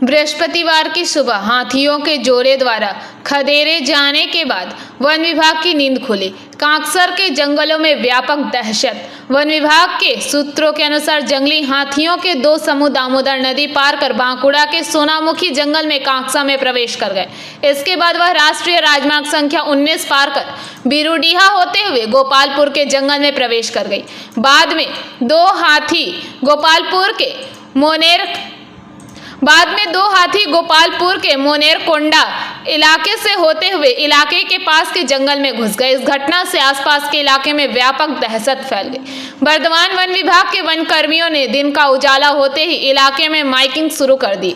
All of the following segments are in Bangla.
बृहस्पतिवार की सुबह हाथियों के जोड़े द्वारा खदेड़े जाने के बाद वन विभाग की नींद खुली। कांकसर के जंगलों में व्यापक दहशत। वन विभाग के सूत्रों के अनुसार जंगली हाथियों के दो समूह दामोदर नदी पार कर बांकुड़ा के सोनामुखी जंगल में कांकसा में प्रवेश कर गए। इसके बाद वह राष्ट्रीय राजमार्ग संख्या 19 पार कर बीरूडीहा होते हुए गोपालपुर के जंगल में प्रवेश कर गई। बाद में दो हाथी गोपालपुर के मोनेरकोंडा इलाके से होते हुए इलाके के पास के जंगल में घुस गए। इस घटना से आसपास के इलाके में व्यापक दहशत फैल गई। बर्धमान वन विभाग के वन कर्मियों ने दिन का उजाला होते ही इलाके में माइकिंग शुरू कर दी।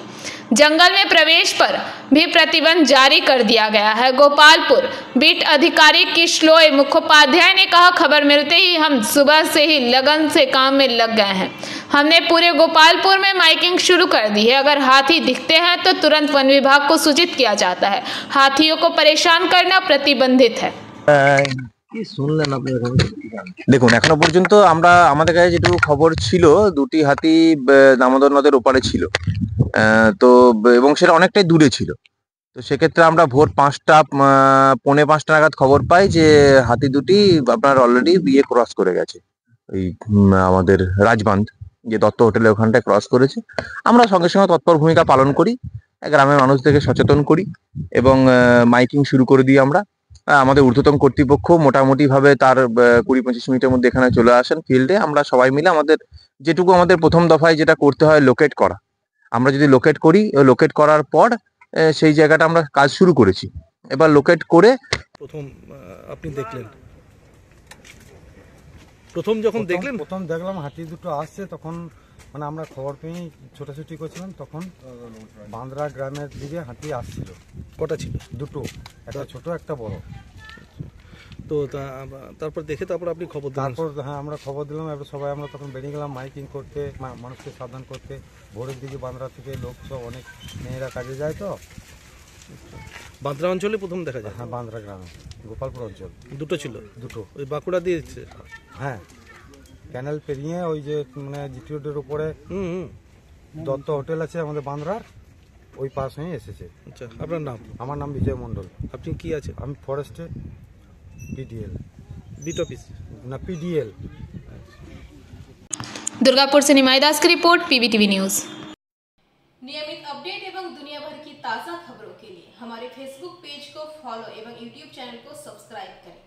जंगल में प्रवेश पर भी प्रतिबंध जारी कर दिया गया है। गोपालपुर बीट अधिकारी किशलोय मुखोपाध्याय ने कहा, खबर मिलते ही हम सुबह से ही लगन से काम में लग गए हैं। हमने पूरे गोपालपुर में माइकिंग शुरू कर दी है। अगर हाथी दिखते हैं तो तुरंत वन विभाग को सूचित किया जाता है। हाथियों को परेशान करना प्रतिबंधित है। কি শুনলেন আপনি? দেখুন, এখনো পর্যন্ত আমাদের কাছে যেটুকু খবর ছিল, দুটি হাতি দামোদর নদের ওপারে ছিল। তো এবং সেটা অনেকটাই দূরে ছিল। তো সেক্ষেত্রে আমরা ভোর 5টা পৌনে 5টা নাগাদ খবর পাই যে হাতি দুটি আপনার অলরেডি ক্রস করে গেছে। ওই আমাদের রাজবাঁধ যে দত্ত হোটেলের ওখানটায় ক্রস করেছে। আমরা সঙ্গে সঙ্গে তৎপর ভূমিকা পালন করি, গ্রামের মানুষদেরকে সচেতন করি এবং মাইকিং শুরু করে দিই আমরা। আমাদের ঊর্ধ্বতন কর্তৃপক্ষ মোটামুটি ভাবে তার 20-25 মিনিটের মধ্যে এখানে চলে আসেন ফিল্ডে। আমরা সবাই মিলে আমাদের প্রথম দফায় যেটা করতে হয় লোকেট করা। আমরা যদি লোকেট করি, লোকেট করার পর সেই জায়গাটা আমরা কাজ শুরু করেছি। এবার লোকেট করে আপনি দেখলেন, প্রথম দেখলাম হাতি দুটো আসছে, তখন মানে আমরা খবর পেয়ে ছোটাছুটি করছিলাম। তখন বান্দ্রা গ্রামের দিকে হাতি আসছিল। কটা ছিল? দুটো, একটা ছোট একটা বড়। তো তারপর আপনি খবর দিলেন? হ্যাঁ, আমরা খবর দিলাম। এবার সবাই আমরা তখন বেরিয়ে গেলাম মাইকিং করতে, মানুষকে সাবধান করতে। ভোরের দিকে বান্দ্রা থেকে লোক সব অনেক মেয়েরা কাজে যায়। তো বান্দ্রা অঞ্চলে প্রথম দেখা যায়? হ্যাঁ, বান্দ্রা গ্রামে, গোপালপুর অঞ্চল। দুটো ছিল? দুটো। ওই বাঁকুড়া দিয়েছে? হ্যাঁ, ক্যানেল পেরিয়ে ওই যে মানে জিটি রোডের উপরে দত্ত হোটেল আছে আমাদের বান্দ্রার, ওই পাশ হয়ে এসেছে। আচ্ছা, আপনার নাম? আমার নাম বিজয় মন্ডল। আপনি কি আছেন? আমি ফরেস্টে PDL। बीट ऑफिस ना PDL। दुर्गापुर से निमाई दास की रिपोर्ट, PBTV न्यूज। नियमित अपडेट एवं दुनिया भर की ताज़ा खबरों के लिए हमारे फेसबुक पेज को फॉलो एवं यूट्यूब चैनल को सब्सक्राइब करें।